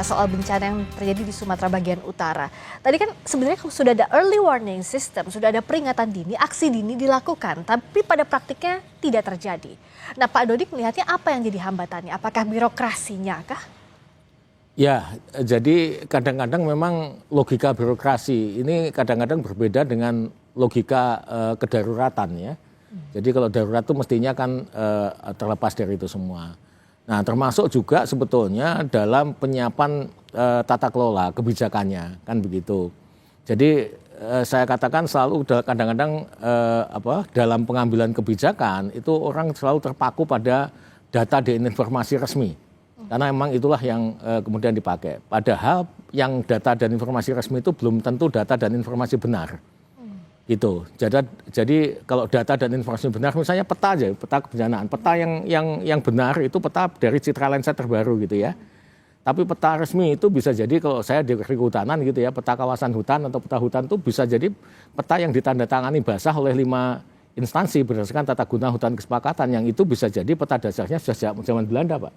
soal bencana yang terjadi di Sumatera bagian utara. Tadi kan sebenarnya sudah ada early warning system, sudah ada peringatan dini, aksi dini dilakukan, tapi pada praktiknya tidak terjadi. Nah, Pak Dodik melihatnya apa yang jadi hambatannya? Apakah birokrasinya kah? Ya, jadi kadang-kadang memang logika birokrasi ini kadang-kadang berbeda dengan logika kedaruratan ya. Jadi kalau darurat itu mestinya kan terlepas dari itu semua. Nah, termasuk juga sebetulnya dalam penyiapan tata kelola kebijakannya, kan begitu. Jadi saya katakan selalu kadang-kadang dalam pengambilan kebijakan itu orang selalu terpaku pada data dan informasi resmi. Karena memang itulah yang kemudian dipakai. Padahal yang data dan informasi resmi itu belum tentu data dan informasi benar. Gitu. Jadi kalau data dan informasi benar, misalnya peta aja, peta kebencanaan, peta yang benar itu peta dari Citra Lensa terbaru gitu ya. Tapi peta resmi itu bisa jadi kalau saya di kehutanan gitu ya, peta kawasan hutan atau peta hutan itu bisa jadi peta yang ditandatangani basah oleh 5 instansi berdasarkan tata guna hutan kesepakatan, yang itu bisa jadi peta dasarnya sejak zaman Belanda, Pak.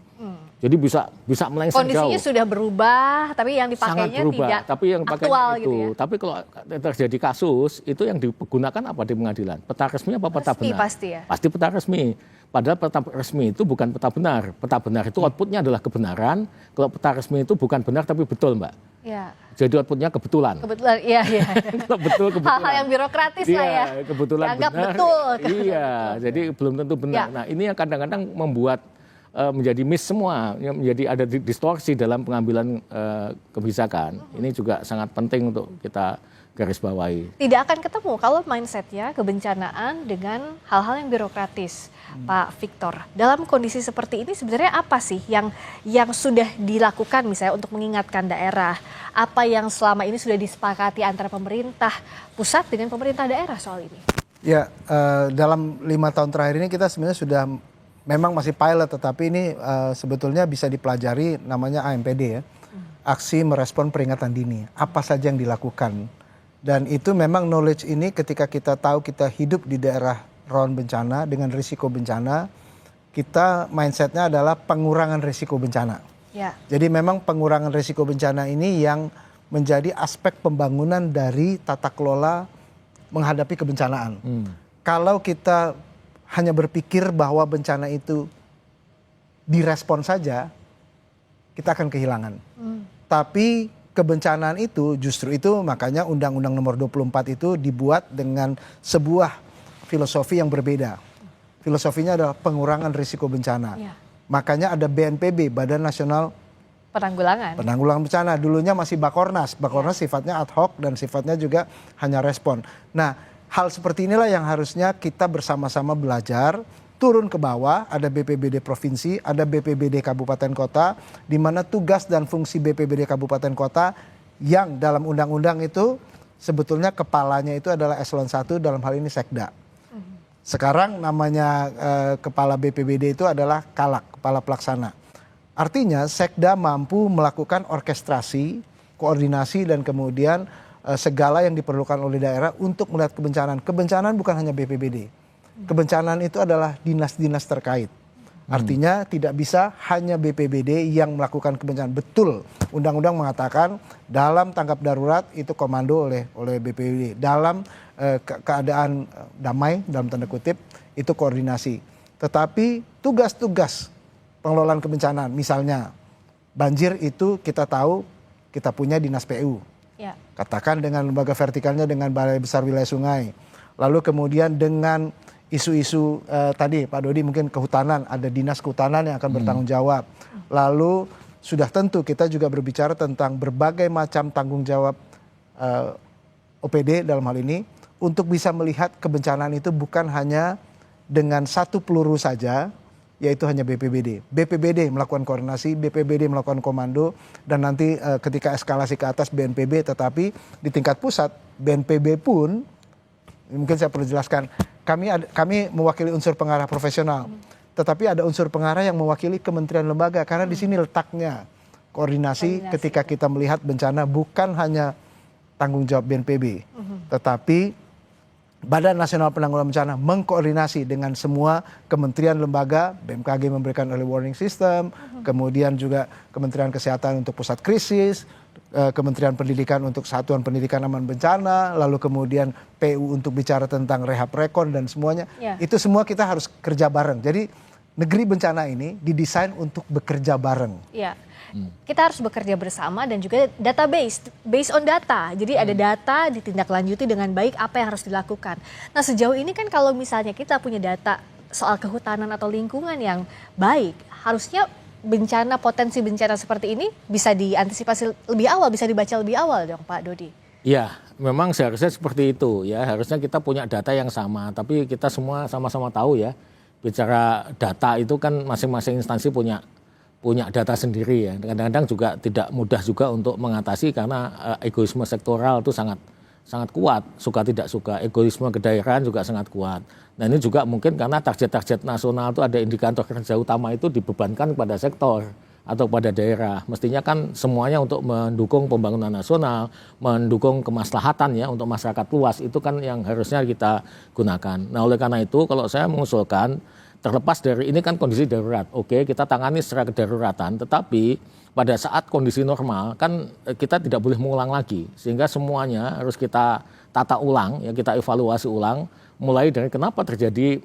Jadi bisa melenceng jauh. Kondisinya sudah berubah, tapi yang dipakainya tidak tapi yang aktual itu. gitu ya. Tapi kalau terjadi kasus, itu yang digunakan apa di pengadilan? Peta resmi apa peta benar? Pasti ya. Pasti peta resmi. Padahal peta resmi itu bukan peta benar. Peta benar itu outputnya adalah kebenaran. Kalau peta resmi itu bukan benar tapi betul, Mbak. Ya. Jadi outputnya kebetulan. Kebetulan, iya. Kalau betul kebetulan. Hal-hal yang birokratis lah ya. Kebetulan dianggap benar. Betul. Iya, jadi belum tentu benar. Ya. Nah, ini yang kadang-kadang membuat menjadi miss semua, menjadi ada distorsi dalam pengambilan kebijakan. Ini juga sangat penting untuk kita garis bawahi. Tidak akan ketemu kalau mindsetnya kebencanaan dengan hal-hal yang birokratis, Pak Victor. Dalam kondisi seperti ini sebenarnya apa sih yang sudah dilakukan misalnya untuk mengingatkan daerah? Apa yang selama ini sudah disepakati antara pemerintah pusat dengan pemerintah daerah soal ini? Ya, dalam 5 tahun terakhir ini kita sebenarnya sudah memang masih pilot, tetapi ini sebetulnya bisa dipelajari, namanya AMPD ya. Aksi merespon peringatan dini. Apa saja yang dilakukan. Dan itu memang knowledge ini ketika kita tahu kita hidup di daerah rawan bencana dengan risiko bencana, kita mindsetnya adalah pengurangan risiko bencana. Ya. Jadi memang pengurangan risiko bencana ini yang menjadi aspek pembangunan dari tata kelola menghadapi kebencanaan. Kalau kita hanya berpikir bahwa bencana itu direspon saja, kita akan kehilangan. Tapi kebencanaan itu justru itu makanya Undang-Undang Nomor 24 itu dibuat dengan sebuah filosofi yang berbeda. Filosofinya adalah pengurangan risiko bencana. Ya. Makanya ada BNPB, Badan Nasional Penanggulangan Bencana. Dulunya masih Bakornas. Bakornas sifatnya ad hoc dan sifatnya juga hanya respon. Nah, hal seperti inilah yang harusnya kita bersama-sama belajar, turun ke bawah, ada BPBD Provinsi, ada BPBD Kabupaten Kota, di mana tugas dan fungsi BPBD Kabupaten Kota yang dalam undang-undang itu sebetulnya kepalanya itu adalah eselon 1, dalam hal ini Sekda. Sekarang namanya kepala BPBD itu adalah Kalak, kepala pelaksana. Artinya Sekda mampu melakukan orkestrasi, koordinasi dan kemudian segala yang diperlukan oleh daerah untuk melihat kebencanaan. Kebencanaan bukan hanya BPBD. Kebencanaan itu adalah dinas-dinas terkait. Artinya tidak bisa hanya BPBD yang melakukan kebencanaan. Betul, undang-undang mengatakan dalam tanggap darurat itu komando oleh BPBD. Dalam keadaan damai, dalam tanda kutip, itu koordinasi. Tetapi tugas-tugas pengelolaan kebencanaan, misalnya banjir itu kita tahu kita punya dinas PU. Ya. Katakan dengan lembaga vertikalnya dengan Balai Besar Wilayah Sungai. Lalu kemudian dengan isu-isu tadi Pak Dodi mungkin kehutanan, ada dinas kehutanan yang akan bertanggung jawab. Lalu sudah tentu kita juga berbicara tentang berbagai macam tanggung jawab OPD dalam hal ini untuk bisa melihat kebencanaan itu bukan hanya dengan satu peluru saja, yaitu hanya BPBD. BPBD melakukan koordinasi, BPBD melakukan komando, dan nanti ketika eskalasi ke atas BNPB, tetapi di tingkat pusat BNPB pun, mungkin saya perlu jelaskan, kami mewakili unsur pengarah profesional, tetapi ada unsur pengarah yang mewakili kementerian lembaga, karena di sini letaknya koordinasi ketika kita melihat bencana bukan hanya tanggung jawab BNPB, tetapi Badan Nasional Penanggulangan Bencana mengkoordinasi dengan semua kementerian lembaga, BMKG memberikan early warning system, kemudian juga Kementerian Kesehatan untuk pusat krisis, Kementerian Pendidikan untuk Satuan Pendidikan Aman Bencana, lalu kemudian PU untuk bicara tentang rehab rekon dan semuanya. Ya. Itu semua kita harus kerja bareng. Jadi negeri bencana ini didesain untuk bekerja bareng. Iya. Kita harus bekerja bersama dan juga database, based on data. Jadi ada data, ditindaklanjuti dengan baik apa yang harus dilakukan. Nah sejauh ini kan kalau misalnya kita punya data soal kehutanan atau lingkungan yang baik, harusnya bencana, potensi bencana seperti ini bisa diantisipasi lebih awal, bisa dibaca lebih awal dong Pak Dodi. Ya, memang seharusnya seperti itu ya. Harusnya kita punya data yang sama, tapi kita semua sama-sama tahu ya. Bicara data itu kan masing-masing instansi punya data sendiri ya. Kadang-kadang juga tidak mudah juga untuk mengatasi karena egoisme sektoral itu sangat kuat, suka tidak suka, egoisme kedaerahan juga sangat kuat. Nah ini juga mungkin karena target-target nasional itu ada indikator kerja utama itu dibebankan kepada sektor atau pada daerah. Mestinya kan semuanya untuk mendukung pembangunan nasional, mendukung kemaslahatan ya untuk masyarakat luas, itu kan yang harusnya kita gunakan. Nah oleh karena itu kalau saya mengusulkan, terlepas dari ini kan kondisi darurat, oke kita tangani secara kedaruratan, tetapi pada saat kondisi normal kan kita tidak boleh mengulang lagi, sehingga semuanya harus kita tata ulang, ya kita evaluasi ulang, mulai dari kenapa terjadi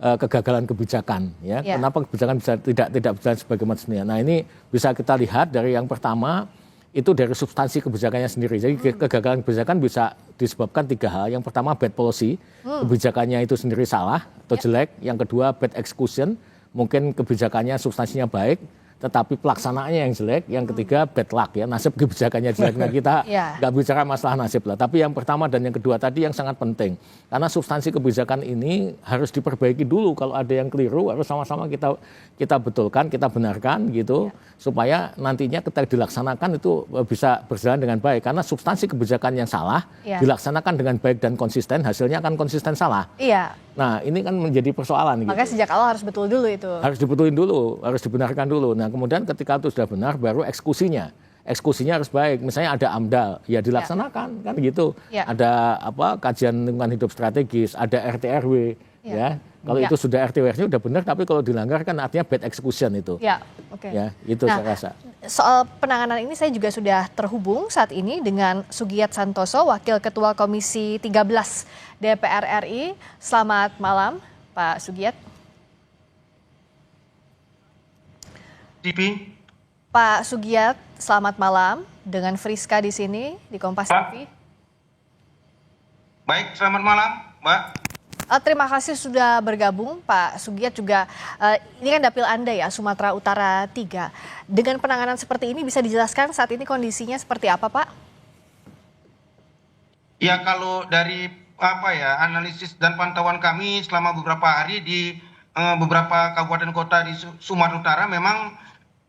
kegagalan kebijakan, ya kenapa kebijakan bisa tidak berjalan sebagaimana semestinya. Nah ini bisa kita lihat dari yang pertama itu dari substansi kebijakannya sendiri. Jadi kegagalan kebijakan bisa disebabkan 3 hal. Yang pertama bad policy, kebijakannya itu sendiri salah atau jelek. Yang kedua bad execution, mungkin kebijakannya substansinya baik, tetapi pelaksanaannya yang jelek. Yang ketiga bad luck ya, nasib kebijakannya jelek. Nah kita nggak bicara masalah nasib lah. Tapi yang pertama dan yang kedua tadi yang sangat penting. Karena substansi kebijakan ini harus diperbaiki dulu. Kalau ada yang keliru harus sama-sama kita betulkan, kita benarkan gitu. Supaya nantinya ketika dilaksanakan itu bisa berjalan dengan baik. Karena substansi kebijakan yang salah dilaksanakan dengan baik dan konsisten, hasilnya akan konsisten salah. Iya. Nah ini kan menjadi persoalan. Makanya sejak awal harus betul dulu itu. Harus dibetulin dulu, harus dibenarkan dulu. Nah kemudian ketika itu sudah benar, baru eksekusinya harus baik. Misalnya ada AMDAL, ya dilaksanakan kan gitu. Ada kajian lingkungan hidup strategis, ada RT/RW, ya. Kalau itu sudah RT/RW sudah benar, tapi kalau dilanggar kan artinya bad execution itu. Ya, oke. Ya, itu saya rasa. Soal penanganan ini saya juga sudah terhubung saat ini dengan Sugiyat Santoso, Wakil Ketua Komisi 13 DPR RI. Selamat malam, Pak Sugiyat. Pak Sugiyat, selamat malam dengan Friska di sini di Kompas TV. Baik, selamat malam, Mbak. Terima kasih sudah bergabung, Pak Sugiyat juga. Ini kan dapil Anda ya, Sumatera Utara 3. Dengan penanganan seperti ini bisa dijelaskan saat ini kondisinya seperti apa, Pak? Ya, kalau dari analisis dan pantauan kami selama beberapa hari di beberapa kabupaten kota di Sumatera Utara memang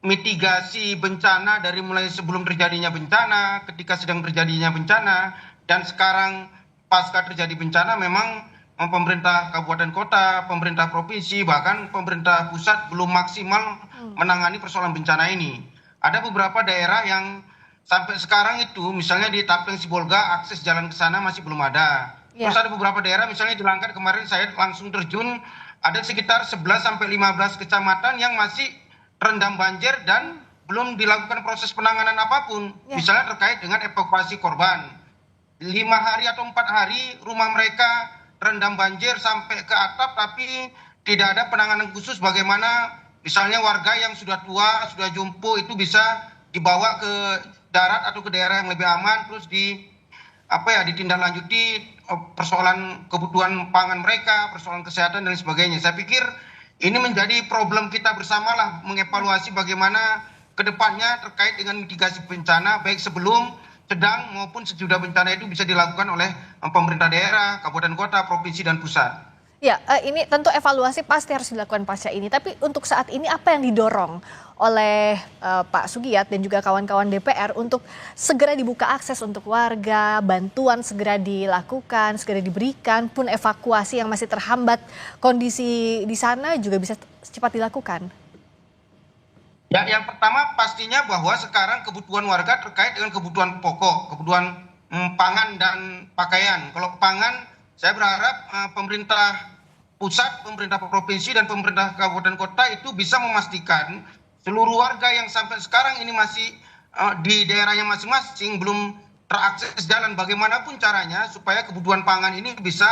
mitigasi bencana dari mulai sebelum terjadinya bencana, ketika sedang terjadinya bencana, dan sekarang pasca terjadi bencana memang pemerintah kabupaten kota, pemerintah provinsi, bahkan pemerintah pusat belum maksimal menangani persoalan bencana ini. Ada beberapa daerah yang sampai sekarang itu, misalnya di Tapeng Sibolga, akses jalan ke sana masih belum ada. Terus ada beberapa daerah, misalnya di Langkat kemarin saya langsung terjun, ada sekitar 11-15 kecamatan yang masih rendam banjir dan belum dilakukan proses penanganan apapun. Misalnya terkait dengan evakuasi korban. 5 hari atau 4 hari rumah mereka rendam banjir sampai ke atap, tapi tidak ada penanganan khusus bagaimana misalnya warga yang sudah tua, sudah jompo itu bisa dibawa ke darat atau ke daerah yang lebih aman, terus ditindaklanjuti persoalan kebutuhan pangan mereka, persoalan kesehatan dan sebagainya. Saya pikir ini menjadi problem kita bersama lah, mengevaluasi bagaimana ke depannya terkait dengan mitigasi bencana baik sebelum, sedang maupun sesudah bencana itu bisa dilakukan oleh pemerintah daerah, kabupaten kota, provinsi dan pusat. Ya, ini tentu evaluasi pasti harus dilakukan pasca ini. Tapi untuk saat ini apa yang didorong oleh Pak Sugiyat dan juga kawan-kawan DPR untuk segera dibuka akses untuk warga, bantuan segera dilakukan, segera diberikan, pun evakuasi yang masih terhambat kondisi di sana juga bisa cepat dilakukan? Ya, yang pertama pastinya bahwa sekarang kebutuhan warga terkait dengan kebutuhan pokok, kebutuhan pangan dan pakaian. Kalau pangan saya berharap pemerintah pusat, pemerintah provinsi, dan pemerintah kabupaten kota itu bisa memastikan seluruh warga yang sampai sekarang ini masih di daerahnya masing-masing belum terakses jalan, bagaimanapun caranya supaya kebutuhan pangan ini bisa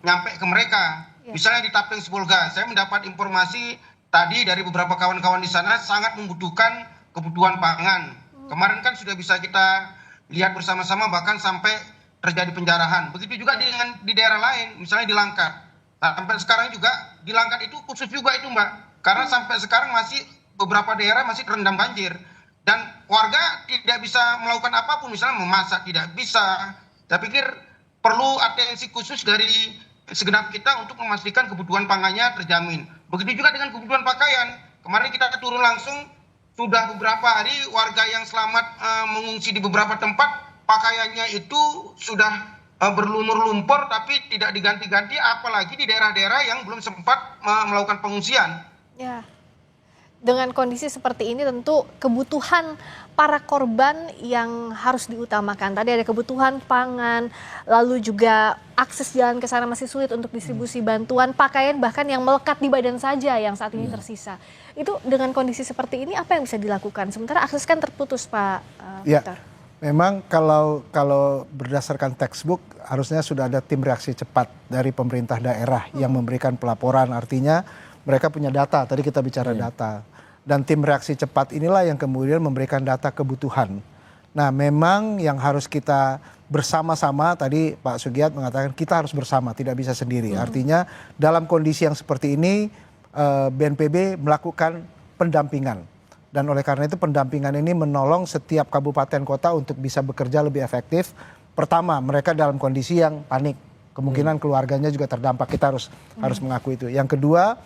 nyampe ke mereka. Misalnya di Tapeng Sibolga, saya mendapat informasi tadi dari beberapa kawan-kawan di sana sangat membutuhkan kebutuhan pangan. Kemarin kan sudah bisa kita lihat bersama-sama bahkan sampai terjadi penjarahan. Begitu juga dengan di daerah lain, misalnya di Langkat. Nah, sampai sekarang juga di Langkat itu khusus juga itu Mbak, karena sampai sekarang masih beberapa daerah masih terendam banjir dan warga tidak bisa melakukan apapun, misalnya memasak tidak bisa. Saya pikir perlu atensi khusus dari segenap kita untuk memastikan kebutuhan pangannya terjamin. Begitu juga dengan kebutuhan pakaian. Kemarin kita turun langsung, sudah beberapa hari warga yang selamat mengungsi di beberapa tempat, pakaiannya itu sudah berlumur lumpur tapi tidak diganti-ganti, apalagi di daerah-daerah yang belum sempat melakukan pengungsian. Ya. Dengan kondisi seperti ini tentu kebutuhan para korban yang harus diutamakan. Tadi ada kebutuhan pangan, lalu juga akses jalan ke sana masih sulit untuk distribusi bantuan, pakaian bahkan yang melekat di badan saja yang saat ini tersisa. Itu dengan kondisi seperti ini apa yang bisa dilakukan? Sementara akses kan terputus, Pak Victor. Memang kalau berdasarkan textbook harusnya sudah ada tim reaksi cepat dari pemerintah daerah yang memberikan pelaporan, artinya mereka punya data, tadi kita bicara data. Dan tim reaksi cepat inilah yang kemudian memberikan data kebutuhan. Nah memang yang harus kita bersama-sama, tadi Pak Sugiat mengatakan kita harus bersama, tidak bisa sendiri. Artinya dalam kondisi yang seperti ini BNPB melakukan pendampingan. Dan oleh karena itu pendampingan ini menolong setiap kabupaten kota untuk bisa bekerja lebih efektif. Pertama, mereka dalam kondisi yang panik. Kemungkinan keluarganya juga terdampak, kita harus mengakui itu. Yang kedua,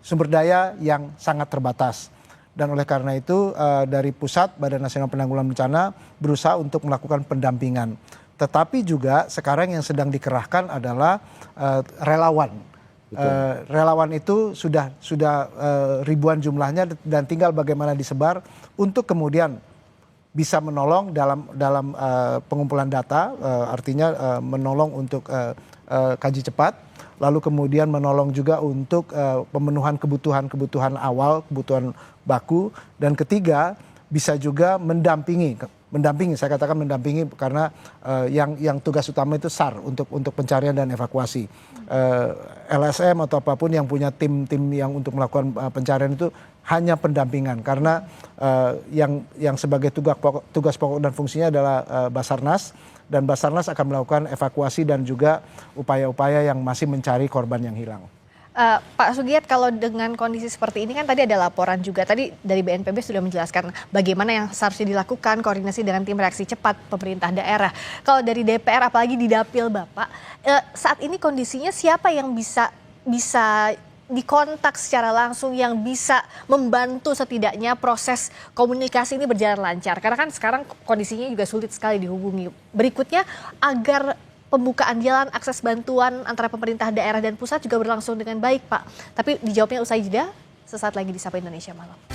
sumber daya yang sangat terbatas. Dan oleh karena itu dari pusat, Badan Nasional Penanggulangan Bencana berusaha untuk melakukan pendampingan. Tetapi juga sekarang yang sedang dikerahkan adalah relawan. Relawan itu sudah ribuan jumlahnya dan tinggal bagaimana disebar untuk kemudian bisa menolong dalam pengumpulan data, artinya menolong untuk kaji cepat, lalu kemudian menolong juga untuk pemenuhan kebutuhan awal, kebutuhan baku, dan ketiga bisa juga mendampingi, saya katakan mendampingi karena yang tugas utama itu SAR untuk pencarian dan evakuasi. LSM atau apapun yang punya tim yang untuk melakukan pencarian itu hanya pendampingan karena yang sebagai tugas pokok dan fungsinya adalah Basarnas, dan Basarnas akan melakukan evakuasi dan juga upaya-upaya yang masih mencari korban yang hilang. Pak Sugiat, kalau dengan kondisi seperti ini kan tadi ada laporan juga, tadi dari BNPB sudah menjelaskan bagaimana yang seharusnya dilakukan, koordinasi dengan tim reaksi cepat pemerintah daerah. Kalau dari DPR apalagi di Dapil Bapak, saat ini kondisinya siapa yang bisa dikontak secara langsung yang bisa membantu setidaknya proses komunikasi ini berjalan lancar? Karena kan sekarang kondisinya juga sulit sekali dihubungi. Berikutnya agar pembukaan jalan akses bantuan antara pemerintah daerah dan pusat juga berlangsung dengan baik, Pak. Tapi dijawabnya usai jeda, sesaat lagi di Sapa Indonesia Malam.